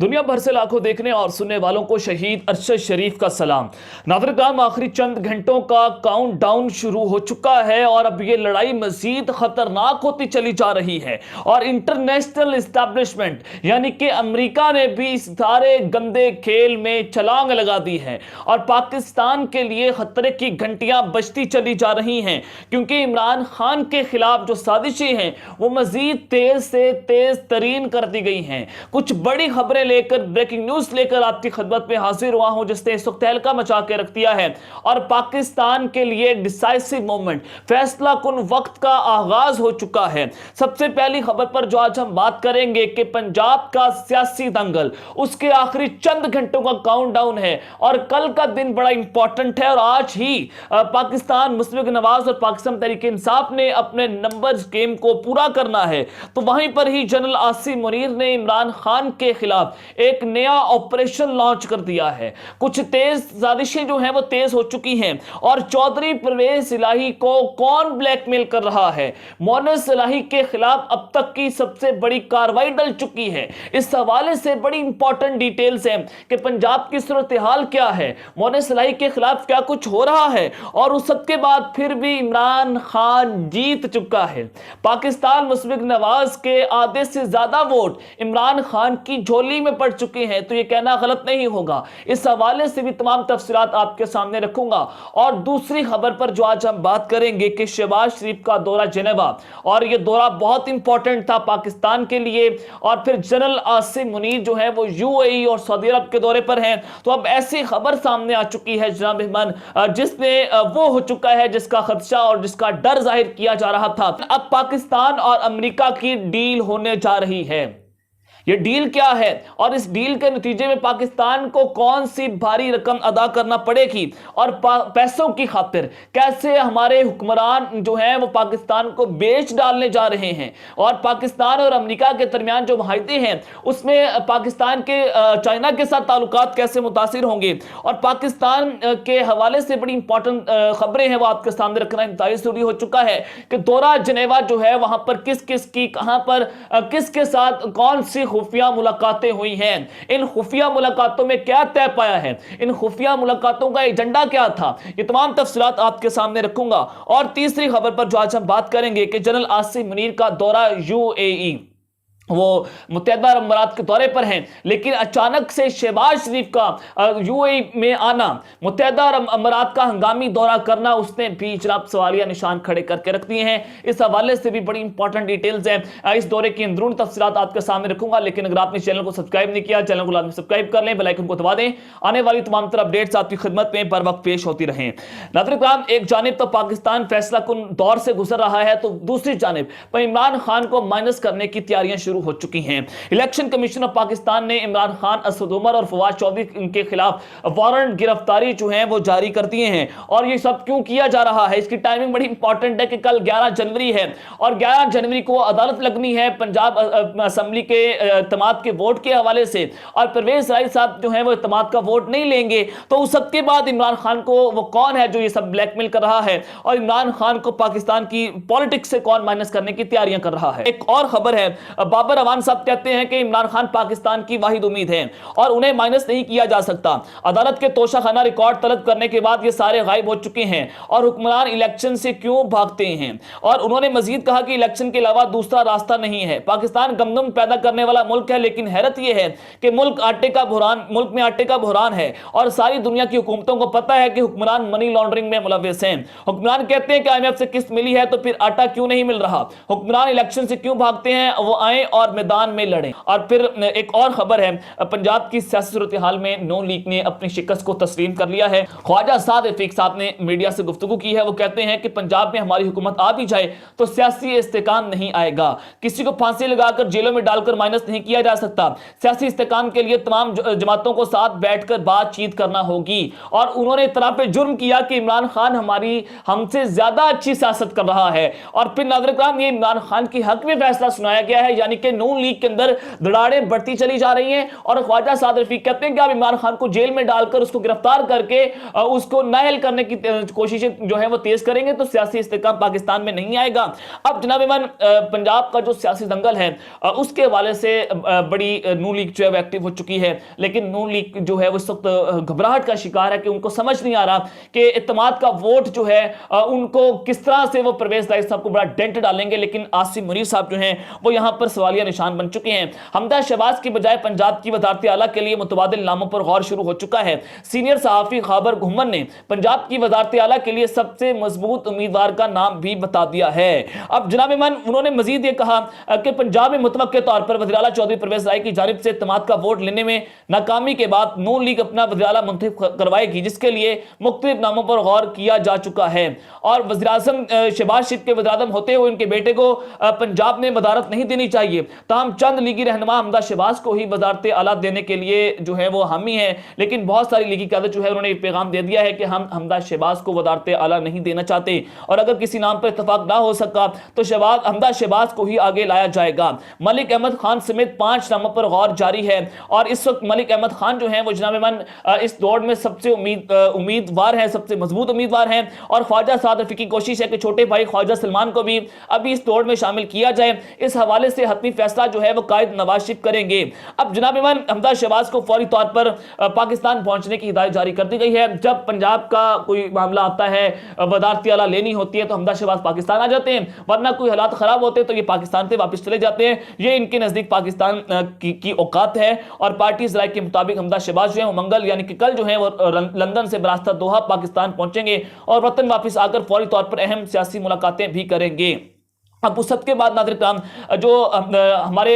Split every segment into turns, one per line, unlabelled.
दुनिया भर से लाखों देखने और सुनने वालों को शहीद अरशद शरीफ का सलाम। नाज़रीन, आखिरी चंद घंटों का काउंटडाउन शुरू हो चुका है और अब ये लड़ाई मजीद खतरनाक होती चली जा रही है और इंटरनेशनल इस्टेब्लिशमेंट यानी कि अमेरिका ने भी इस सारे गंदे खेल में छलांग लगा दी है और पाकिस्तान के लिए खतरे की घंटियां बजती चली जा रही हैं, क्योंकि इमरान खान के खिलाफ जो साजिशें हैं वो मजीद तेज से तेज तरीन कर दी गई हैं। कुछ बड़ी खबरें लेकर, ब्रेकिंग न्यूज लेकर आपकी खिदमत में हाजिर हुआ हूं जिसने इस वक्त तहलका मचा के रख दिया है और पाकिस्तान के लिए डिसाइसिव मोमेंट, फैसला कुन वक्त का आगाज हो चुका है। सबसे पहली खबर पर जो आज हम बात करेंगे कि पंजाब का सियासी दंगल, उसके आखिरी चंद घंटों का काउंटडाउन है और कल का दिन बड़ा इंपॉर्टेंट है और आज ही पाकिस्तान मुस्लिम लीग नवाज और पाकिस्तान तहरीक इंसाफ ने अपने नंबर्स गेम को पूरा करना है। तो वहीं पर ही जनरल आसिम मुनीर ने इमरान खान के खिलाफ एक नया ऑपरेशन लॉन्च कर दिया है। कुछ तेज साजिशें जो हैं वो तेज हो चुकी हैं और चौधरी परवेज इलाही को कौन ब्लैकमेल कर रहा है, मोनस इलाही के खिलाफ अब तक की सबसे बड़ी कार्रवाई डल चुकी है। इस हवाले से बड़ी इंपॉर्टेंट डिटेल्स हैं कि पंजाब की सूरत हाल क्या है, मोनस इलाही के खिलाफ क्या कुछ हो रहा है और उस सब के बाद फिर भी इमरान खान जीत चुका है। पाकिस्तान मुस्लिम लीग नवाज के आधे से ज्यादा वोट इमरान खान की झोली में पड़ चुके हैं, तो ये कहना गलत नहीं होगा। इस हवाले से भी तमाम तफसीलात आपके सामने रखूंगा। और दूसरी खबर पर जो आज हम बात करेंगे कि शहबाज शरीफ का दौरा जेनेवा, और ये दौरा बहुत इंपॉर्टेंट था पाकिस्तान के लिए। और फिर जनरल आसिम मुनीर जो है वो यूएई और सऊदी अरब के दौरे पर हैं। तो अब ऐसी खबर सामने आ चुकी है जनाब मेहमान, जिसने वो हो चुका है जिसका खदशा और जिसका डर जाहिर किया जा रहा था। अब पाकिस्तान और अमेरिका की डील होने जा रही है। ये डील क्या है और इस डील के नतीजे में पाकिस्तान को कौन सी भारी रकम अदा करना पड़ेगी और पैसों की खातिर कैसे हमारे हुक्मरान जो हैं वो पाकिस्तान को बेच डालने जा रहे हैं और पाकिस्तान और अमेरिका के दरमियान जो माहिते हैं उसमें पाकिस्तान के चाइना के साथ ताल्लुकात कैसे मुतासिर होंगे और पाकिस्तान के हवाले से बड़ी इंपॉर्टेंट खबरें हैं वो आपके सामने रखना इंतहाई जरूरी हो चुका है कि दौरा जनेवा जो है वहां पर किस किस की कहां पर किसके साथ कौन सी खुफिया मुलाकातें हुई हैं, इन खुफिया मुलाकातों में क्या तय पाया है, इन खुफिया मुलाकातों का एजेंडा क्या था, ये तमाम तफसीलात आपके सामने रखूंगा। और तीसरी खबर पर जो आज हम बात करेंगे कि जनरल आसिम मुनीर का दौरा यूएई, वो मुत्तहिदा अरब अमीरात के दौरे पर हैं, लेकिन अचानक से शहबाज शरीफ का यूएई में आना, मुत्तहिदा अरब अमीरात का हंगामी दौरा करना, उसने भी जनाब सवालिया निशान खड़े करके रख दिए हैं। इस हवाले से भी बड़ी इंपॉर्टेंट डिटेल्स हैं, इस दौरे की अंदरूनी तफसीलात आपके सामने रखूंगा। लेकिन अगर आपने चैनल को सब्सक्राइब नहीं किया, चैनल को लाजमी सब्सक्राइब कर लें, बेल आइकन को दबा दें, आने वाली तमाम तरह अपडेट्स आपकी खिदमत में बर वक्त पेश होती रहें। नाज़रीन, एक जानिब तो पाकिस्तान फैसला कुन दौर से गुजर रहा है, तो दूसरी जानिब पर इमरान खान को माइनस करने की तैयारियां शुरू हो चुकी हैं। इलेक्शन कमीशन ऑफ पाकिस्तान ने इमरान खान, असद उमर और फवाद चौधरी इनके खिलाफ वारंट गिरफ्तारी जो है वो जारी कर दिए हैं। और ये सब क्यों किया जा रहा है, इसकी टाइमिंग बड़ी इंपॉर्टेंट है कि कल 11 जनवरी है और 11 जनवरी को अदालत लगनी है पंजाब असेंबली के इत्तेमाद के वोट के हवाले से, और परवेज इलाही साहब जो है वो इत्तेमाद का वोट नहीं लेंगे। तो उस सब के बाद इमरान खान को वो कौन है जो ये सब ब्लैकमेल कर रहा है और इमरान खान को पाकिस्तान की पॉलिटिक्स से कौन माइनस करने की तैयारियां कर रहा है। एक और खबर है, बाबर अवान साहब कहते हैं कि इमरान खान पाकिस्तान की वाहिद उम्मीद है और उन्हें माइनस नहीं किया जा सकता। अदालत के तोशाखाना रिकॉर्ड तलब करने के बाद ये सारे गायब हो चुके हैं और हुक्मरान इलेक्शन से क्यों भागते हैं। और उन्होंने मजीद कहा कि इलेक्शन के अलावा दूसरा रास्ता नहीं है। पाकिस्तान गंदम पैदा करने वाला मुल्क है, लेकिन हैरत यह है कि मुल्क में आटे का बुहरान है और सारी दुनिया की हुकूमतों को पता है कि हुक्मरान मनी लॉन्ड्रिंग में मुलव्विस हैं। हुक्मरान कहते हैं कि IMF से किस्त मिली है तो फिर आटा क्यों नहीं मिल रहा। हुक्मरान इलेक्शन से क्यों भागते हैं, वो आए और मैदान में लड़ें। और फिर एक और खबर है, पंजाब की सियासी सूरत हाल में नून लीग ने अपनी शिकस्त को तस्लीम कर लिया है। ख्वाजा साद रफीक साहब ने मीडिया से गुफ्तगू की है। वो कहते हैं कि पंजाब में हमारी हुकूमत आ भी जाए तो सियासी इस्तेकाम नहीं आएगा, किसी को फांसी लगाकर जेलों में डालकर माइनस नहीं किया जा सकता। सियासी इस्तेकाम के लिए तमाम जमातों को साथ बैठकर बातचीत करना होगी। और उन्होंने इतना पे जुर्म किया कि इमरान खान हमसे ज्यादा अच्छी सियासत कर रहा है। और फिर नाज़रीन, ये इमरान खान की हक में फैसला सुनाया गया है, यानी कि नून लीग के अंदर दरारें बढ़ती चली जा रही हैं और ख्वाजा साद रफीक कहते हैं कि आप इमरान खान को जेल में डालकर उसको गिरफ्तार करके उसको नाअहल करने की कोशिशें जो है वो तेज करेंगे तो सियासी इस्तेहकाम पाकिस्तान में नहीं आएगा। अब जनाब इमरान पंजाब का जो सियासी दंगल है उसके हवाले से बड़ी नून लीग जो है एक्टिव हो चुकी है, लेकिन नून लीग जो है वो इस वक्त घबराहट का शिकार है कि उनको समझ नहीं आ रहा कि इत्तेमाद का वोट जो है उनको किस तरह से वो परवेज राइस साहब को बड़ा डेंट डालेंगे। लेकिन आसिम मुनीर साहब जो हैं वो यहां पर सवालिया निशान बन चुके हैं। हमदा शहबाज की बजाय पंजाब की वजारत आला के लिए मुतबादिल नामों पर गौर शुरू हो चुका है। सीनियर सहाफी खाबर घुमन ने पंजाब की वजारत आला के लिए सबसे मजबूत उम्मीदवार का नाम भी बता दिया है। अब जनाब इमाम उन्होंने मजीद ये कहा कि पंजाब में मुतवक्के तौर पर वज़ीर आला चौधरी परवेज राय की जानिब से इत्तेमाद का वोट लेने में नाकामी के बाद नून लीग अपना वज़ीर आला मुंतखब करवाएगी, जिसके लिए मुख्तलिफ नामों पर गौर किया जा चुका है। और वज़ीर आज़म शहबाज शरीफ के वज़ीर आज़म होते हुए उनके बेटे को पंजाब में वज़ारत नहीं देनी चाहिए। ताहम चंद लीगी रहनुमा हमदा शहबाज को ही वज़ारत आला देने के लिए जो है वो हामी है, लेकिन बहुत सारी लीगी क़यादत जो है उन्होंने पैगाम दे दिया है कि हम हमदा शहबाज को वज़ारत आला नहीं देना चाहते और अगर किसी नाम पर इत्तफाक ना हो सका तो हमदा शहबाज को ही आगे लाया जाएगा। मलिक अहमद खान समेत 5 नामों पर गौर जारी है और इस वक्त मलिक अहमद खान जो है वो जनाब इमाम इस दौड़ में सबसे उम्मीदवार है, सबसे मजबूत उम्मीदवार हैं और ख्वाजा साद रफीक की कोशिश है कि छोटे भाई ख्वाजा सलमान को भी अभी इस दौड़ में शामिल किया जाए। इस हवाले से हतमी फैसला जो है वो कायद नवाज शरीफ करेंगे। अब जनाब इमाम हमदा शहबाज को फौरी तौर पर पाकिस्तान पहुंचने की हिदायत जारी कर दी गई है। जब पंजाब का कोई मामला आता है, वज़ारत आला लेनी होती है तो हमदा शहबाज पाकिस्तान आ जाते हैं, वरना कोई हालात खराब होते हैं तो ये पाकिस्तान से वापस चले जाते हैं। ये इनके नजदीक पाकिस्तान की औकात है और पार्टी राय के मुताबिक हमदा शहबाज जो है मंगल यानी कि कल जो है वो लंदन से बरास्ता दोहा पाकिस्तान पहुंचेंगे और वतन वापस आकर फौरी तौर पर अहम सियासी मुलाकातें भी करेंगे। अब उस सब के बाद नाज़रीन किराम जो हमारे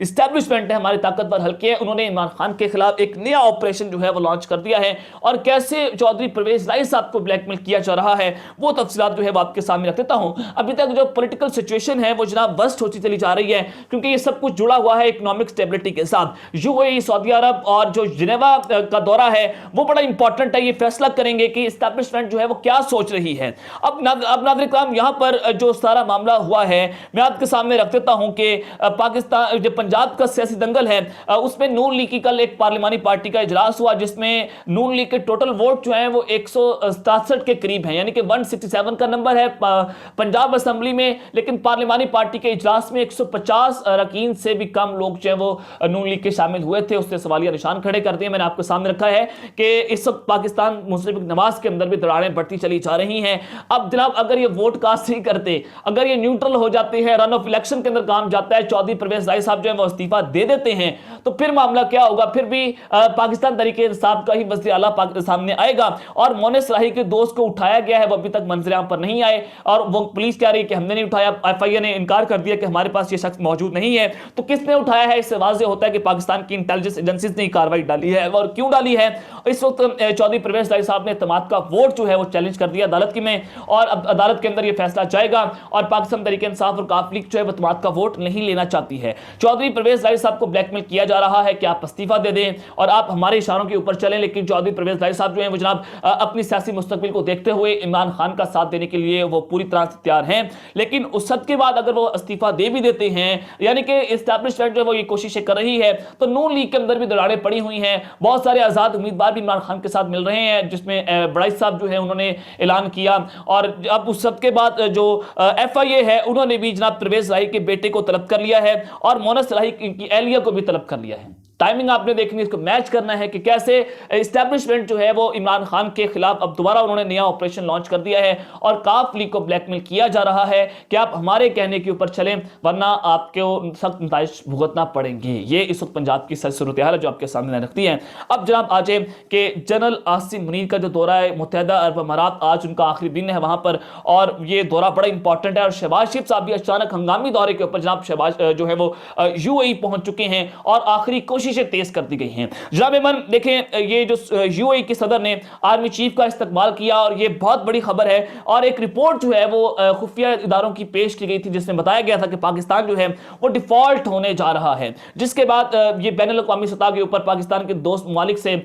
इस्टेब्लिशमेंट है, हमारे ताकतवर हल्के हैं, उन्होंने इमरान खान के खिलाफ एक नया ऑपरेशन जो है वो लॉन्च कर दिया है और कैसे चौधरी परवेज राय साहब को ब्लैकमेल किया जा रहा है वो तफसीलात जो है वो आपके सामने रख देता हूं। अभी तक जो पॉलिटिकल सिचुएशन है वो जनाब वर्स्ट होती चली जा रही है क्योंकि ये सब कुछ जुड़ा हुआ है इकोनॉमिक स्टेबिलिटी के साथ। यूएई, सऊदी अरब और जो जिनेवा का दौरा है वो बड़ा इंपॉर्टेंट है। ये फैसला करेंगे कि इस्टेब्लिशमेंट जो है वो क्या सोच रही है। अब नाज़रीन किराम यहाँ पर जो सारा मामला हुआ है मैं आपके सामने रख देता हूं कि पाकिस्तान जो पंजाब का सियासी दंगल है उसमें नून लीग की कल एक पार्लिमानी पार्टी का इजलास हुआ जिसमें नून लीग के टोटल वोट जो हैं वो 167 के करीब हैं, यानी कि 167 का नंबर है पंजाब असेंबली में, लेकिन पार्लिमानी पार्टी के इजलास में 150 अरकान से भी कम लोग जो है वो नून लीग के शामिल हुए थे। उससे सवालिया निशान खड़े कर दिए। मैंने आपके सामने रखा है कि इस वक्त पाकिस्तान मुस्लिम नवाज के अंदर भी दरारें बढ़ती चली जा रही हैं। अब जनाब अगर ये वोट कास्ट नहीं करते, अगर ये न्यूट्रल हो जाते हैं, रन ऑफ इलेक्शन के अंदर काम जाता है, चौधरी परवेज राय साहब जो है वो इस्तीफा दे देते हैं तो फिर मामला क्या होगा? फिर भी पाकिस्तान तरीके इंसाफ का ही वज़ीर आला सामने आएगा और मोनिस राही के दोस्त को उठाया गया है, वो अभी तक मंजर-ए-आम पर नहीं आए और वो पुलिस कह रही है कि हमने नहीं उठाया। एफआईए ने इनकार कर दिया कि हमारे पास ये शख्स मौजूद नहीं है। तो किसने उठाया है? इससे वाज़ेह होता है कि पाकिस्तान की इंटेलिजेंस एजेंसीज ने कार्रवाई डाली है और क्यों डाली है। इस वक्त चौधरी परवेज राय साहब ने इत्तेमाद का वोट जो है वो चैलेंज कर दिया अदालत में और अब अदालत के अंदर ये फैसला जाएगा और पाकिस्तान तरीके इंसाफ और काफ लीग जो है इत्तेमाद का वोट नहीं लेना चाहती है। चौधरी परवेज राय साहब को ब्लैकमेल किया जा रहा है कि आप इस्तीफा दे दें और आप हमारे इशारों के ऊपर चलें, लेकिन चौधरी परवेज राय साहब जो है वो जनाब अपनी सियासी मुस्तकबिल को देखते हुए इमरान खान का साथ देने के लिए वो पूरी तरह से तैयार हैं। लेकिन उस सब के बाद अगर वो इस्तीफा दे भी देते हैं, यानी कि इस्टेब्लिशमेंट जो है वो ये कोशिशें कर रही है, तो नून लीग के अंदर भी दरारें पड़ी हुई हैं। बहुत सारे आजाद उम्मीदवार भी इमरान खान के साथ मिल रहे हैं, जिसमें बड़ाई साहब जो है उन्होंने ऐलान किया और अब उस सब के बाद जो एफआईए है उन्होंने भी जनाब परवेज राय के बेटे को तलब कर लिया है और मोनिस राही की एहलिया को भी तलब कर लिया है। टाइमिंग आपने देखनी, इसको मैच करना है कि कैसे एस्टेब्लिशमेंट जो है वो इमरान खान के खिलाफ अब दोबारा उन्होंने नया ऑपरेशन लॉन्च कर दिया है और काफ लीग को ब्लैकमेल किया जा रहा है कि आप हमारे कहने के ऊपर चलें वरना आपको सख्त नताइज भुगतना पड़ेंगे। ये इस वक्त पंजाब की सूरत हाल है जो आपके सामने रखती है। अब जनाब आ जाए कि जनरल आसिम मुनीर का जो दौरा है मुत्तहिदा अरब अमारात, आज उनका आखिरी दिन है वहां पर और ये दौरा बड़ा इंपॉर्टेंट है और शहबाज शरीफ साहब भी अचानक हंगामी दौरे के ऊपर जनाब शहबाज जो है वो यूएई पहुंच चुके हैं और आखिरी कोशिश کوششیں تیز کر دی گئی ہیں۔ جناب ایمن دیکھیں یہ جو UAE کے صدر نے آرمی چیف کا استقبال کیا اور یہ بہت بڑی خبر ہے، اور ایک رپورٹ جو ہے وہ خفیہ اداروں کی پیش کی گئی تھی جس میں بتایا گیا تھا کہ پاکستان جو ہے وہ ڈیفالٹ ہونے جا رہا ہے، جس کے بعد یہ بین الاقوامی سطح کے اوپر پاکستان کے دوست ممالک سے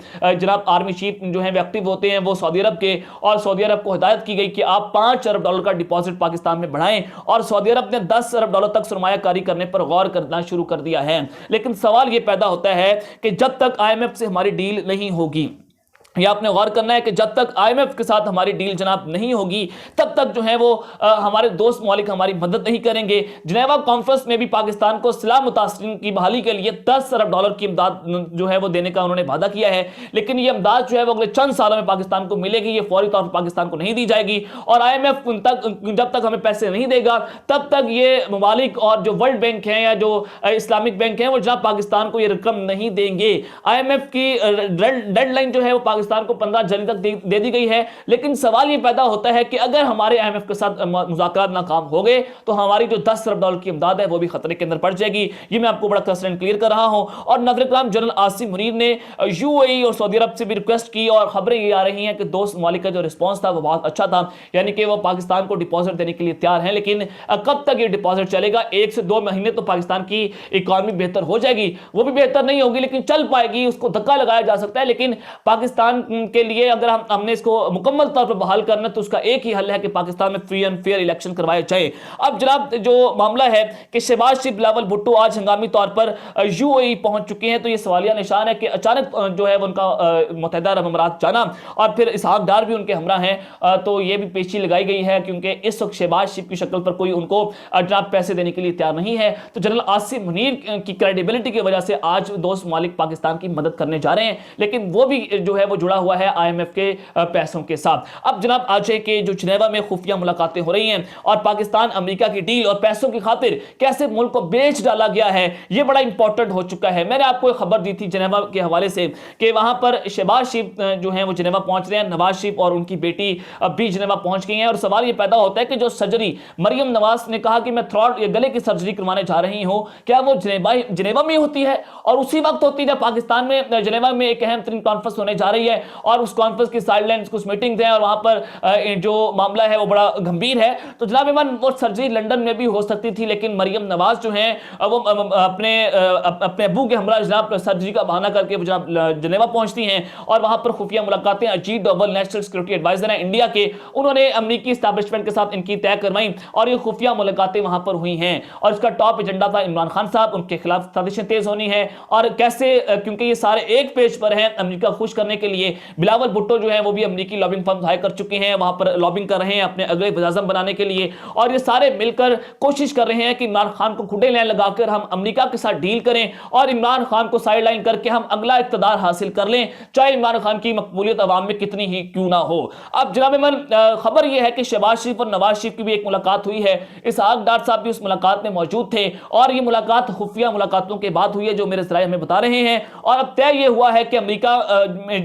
جناب آرمی چیف جو ہیں وہ ایکٹیو ہوتے ہیں، وہ سعودی عرب کے، اور سعودی عرب کو ہدایت کی گئی کہ آپ $5 ارب کا ڈپازٹ پاکستان میں بڑھائیں، اور سعودی عرب نے $10 ارب تک سرمایہ کاری کرنے پر غور کرنا شروع کر دیا ہے۔ لیکن سوال یہ پیدا ہوتا ہے کہ جب تک IMF سے ہماری ڈیل نہیں ہوگی، یہ آپ نے غور کرنا ہے کہ جب تک IMF کے ساتھ ہماری ڈیل جناب نہیں ہوگی تب تک جو ہے وہ ہمارے دوست ممالک ہماری مدد نہیں کریں گے۔ جنیوا کانفرنس میں بھی پاکستان کو سیلاب متاثرین کی بحالی کے لیے $10 ارب کی امداد جو ہے وہ دینے کا انہوں نے وعدہ کیا ہے، لیکن یہ امداد جو ہے وہ اگلے چند سالوں میں پاکستان کو ملے گی، یہ فوری طور پر پاکستان کو نہیں دی جائے گی، اور IMF جب تک ہمیں پیسے نہیں دے گا تب تک یہ ممالک اور جو ورلڈ بینک ہیں یا جو اسلامک بینک ہیں وہ جناب پاکستان کو یہ رقم نہیں دیں گے۔ IMF کی ڈیڈ لائن جو ہے وہ پاکستان کو 15 جنوری تک دے دی گئی ہے، لیکن سوال یہ پیدا ہوتا ہے کہ اگر ہمارے IMF کے ساتھ مذاکرات ناکام ہو گئے تو ہماری جو $10 ارب کی امداد ہے وہ بھی خطرے کے اندر پڑ جائے گی۔ یہ میں آپ کو بڑا کلیئر کلیئر کر رہا ہوں۔ اور ناظرین کرام، جنرل عاصم منیر نے UAE اور سعودی عرب سے بھی ریکویسٹ کی، اور خبریں یہ آ رہی ہیں کہ دوست ممالک کا جو رسپانس تھا وہ بہت اچھا تھا، یعنی کہ وہ پاکستان کو ڈپازٹ دینے کے لیے تیار ہیں، لیکن کب تک یہ ڈپازٹ چلے گا؟ 1 سے 2 مہینے تو پاکستان کی اکانومی بہتر ہو جائے گی، وہ بھی بہتر نہیں ہوگی لیکن چل پائے گی، اس کو دھکا لگایا جا سکتا ہے، لیکن پاکستان کے لیے اگر ہم نے اس کو مکمل طور پر بحال کرنا تو اس کا ایک ہی حل ہے کہ پاکستان میں فری اینڈ فیئر الیکشن کروائے جائے۔ اب جناب جو معاملہ ہے کہ شہباز شریف بلاول بھٹو آج ہنگامی طور پر UAE پہنچ چکے ہیں، تو یہ سوالیہ نشان ہے کہ اچانک جو ہے ان کا متحدہ عرب امارات جانا، اور پھر اسحاق ڈار بھی ان کے ہمراہ ہیں، تو یہ بھی پیشی لگائی گئی ہے کیونکہ اس وقت شہباز شریف کی شکل پر کوئی ان کو جناب پیسے دینے کے لیے تیار نہیں ہے۔ تو جنرل عاصم منیر کی کریڈیبلٹی کی وجہ سے آج دوست ممالک پاکستان کی مدد کرنے جا رہے ہیں، لیکن وہ بھی جو ہے وہ جڑا ہوا ہے IMF کے پیسوں کے ساتھ۔ اب جناب آج ہے کہ جو جنیوا میں خفیہ ملاقاتیں ہو رہی ہیں اور پاکستان امریکہ کی ڈیل اور پیسوں کی خاطر کیسے ملک کو بیچ ڈالا گیا ہے، یہ بڑا امپورٹنٹ ہو چکا ہے۔ میں نے آپ کو ایک خبر دی تھی جنیوا کے حوالے سے کہ وہاں پر شہباز شریف جو ہیں وہ جنیوا پہنچ رہے ہیں، نواز شریف اور ان کی بیٹی بھی جنیوا پہنچ گئی ہیں، اور سوال یہ پیدا ہوتا ہے کہ جو سرجری مریم نواز نے کہا کہ میں تھروٹ یا گلے کی سرجری کروانے جا رہی ہوں، کیا وہ جنیوا میں ہوتی ہے؟ اور اسی وقت ہوتی ہے جب پاکستان میں جنیوا میں ایک اہم ترین کانفرنس ہونے جا رہی ہے، اور اس کانفرنس کی سائیڈ لائنز کچھ میٹنگز ہیں اور وہاں پر جو معاملہ ہے وہ بڑا گھمبیر ہے۔ تو جناب ایمان وہ سرجری لندن میں بھی ہو سکتی تھی، لیکن مریم نواز جو ہیں وہ اپنے ابو کے ہمراہ جناب سرجری کا بہانہ کر کے جناب جنیوا پہنچتی ہیں، اور وہاں پر خفیہ ملاقاتیں Ajit Doval national security adviser ہیں انڈیا کے، انہوں نے امریکی اسٹیبلشمنٹ کے ساتھ ان کی طے کروائیں، اور یہ خفیہ ملاقاتیں وہاں پر ہوئی ہیں، اور اس کا ٹاپ ایجنڈا تھا عمران خان صاحب، ان کے خلاف سازشیں تیز ہونی ہے، اور کیسے کیونکہ یہ سارے ایک پیج پر ہیں امریکہ خوش کرنے کے لیے۔ بلاول بھٹو جو ہیں وہ بھی امریکی لابنگ فرمز ہائر کر چکے ہیں، وہاں پر لابنگ کر رہے ہیں اپنے اگلے وزیر اعظم بنانے کے لیے، اور یہ سارے مل کر کوشش کر رہے ہیں کہ عمران خان کو کھڈے لین لگا کر ہم امریکہ کے ساتھ ڈیل کریں، اور عمران خان کو سائیڈ لائن کر کے ہم اگلا اقتدار حاصل کر لیں، چاہے عمران خان کی مقبولیت عوام میں کتنی ہی کیوں نہ ہو۔ اب جناب من خبر یہ ہے کہ شہباز شریف اور نواز شریف کی بھی ایک ملاقات ہوئی ہے، اسحاق ڈار صاحب بھی اس ملاقات میں موجود تھے، اور یہ ملاقات خفیہ ملاقاتوں کے بعد ہوئی ہے جو میرے ذرائع ہمیں بتا رہے ہیں، اور اب طے یہ ہوا ہے کہ امریکہ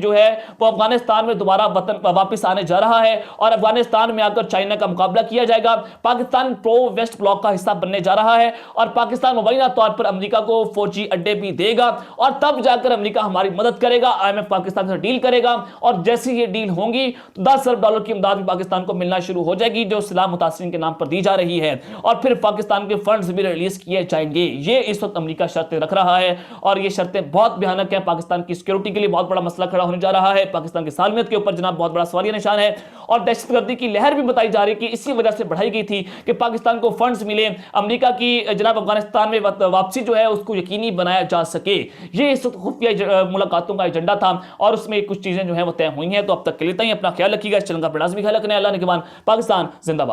جو ہے وہ افغانستان میں دوبارہ واپس آنے جا رہا ہے، اور افغانستان میں آ کر چائنا کا مقابلہ کیا جائے گا، پاکستان پرو ویسٹ بلاک کا حصہ بننے جا رہا ہے، اور پاکستان مبینہ طور پر امریکہ کو فوجی اڈے بھی دے گا، اور تب جا کر امریکہ ہماری مدد کرے گا، IMF پاکستان سے ڈیل کرے گا، اور جیسی یہ ڈیل ہوں گی تو $10 ارب کی امداد بھی پاکستان کو ملنا شروع ہو جائے گی جو سیلاب متاثرین کے نام پر دی جا رہی ہے، اور پھر پاکستان کے فنڈز بھی ریلیز کیے جائیں گے۔ یہ اس وقت امریکہ شرطیں رکھ رہا ہے، اور یہ شرطیں بہت بھیانک ہیں، پاکستان کی سیکیورٹی کے لیے بہت بڑا مسئلہ کھڑا ہونے جا رہا ہے، پاکستان کی سالمیت کے اوپر جناب بہت بڑا سوالیہ نشان ہے، اور دہشت گردی کی لہر بھی بتائی جا رہی کہ اسی وجہ سے بڑھائی گئی تھی کہ پاکستان کو فنڈز ملے، امریکہ کی جناب افغانستان میں واپسی جو ہے اس کو یقینی بنایا جا سکے۔ یہ اس وقت خفیہ ملاقاتوں کا ایجنڈا تھا، اور اس میں کچھ چیزیں جو ہیں وہ طے ہوئی ہیں۔ تو اب تک کے لیے اپنا خیال رکھیے گا، اس چینل کا بڑا بھی خیال رکھنا ہے۔ اللہ نگہبان، پاکستان زندہ باد۔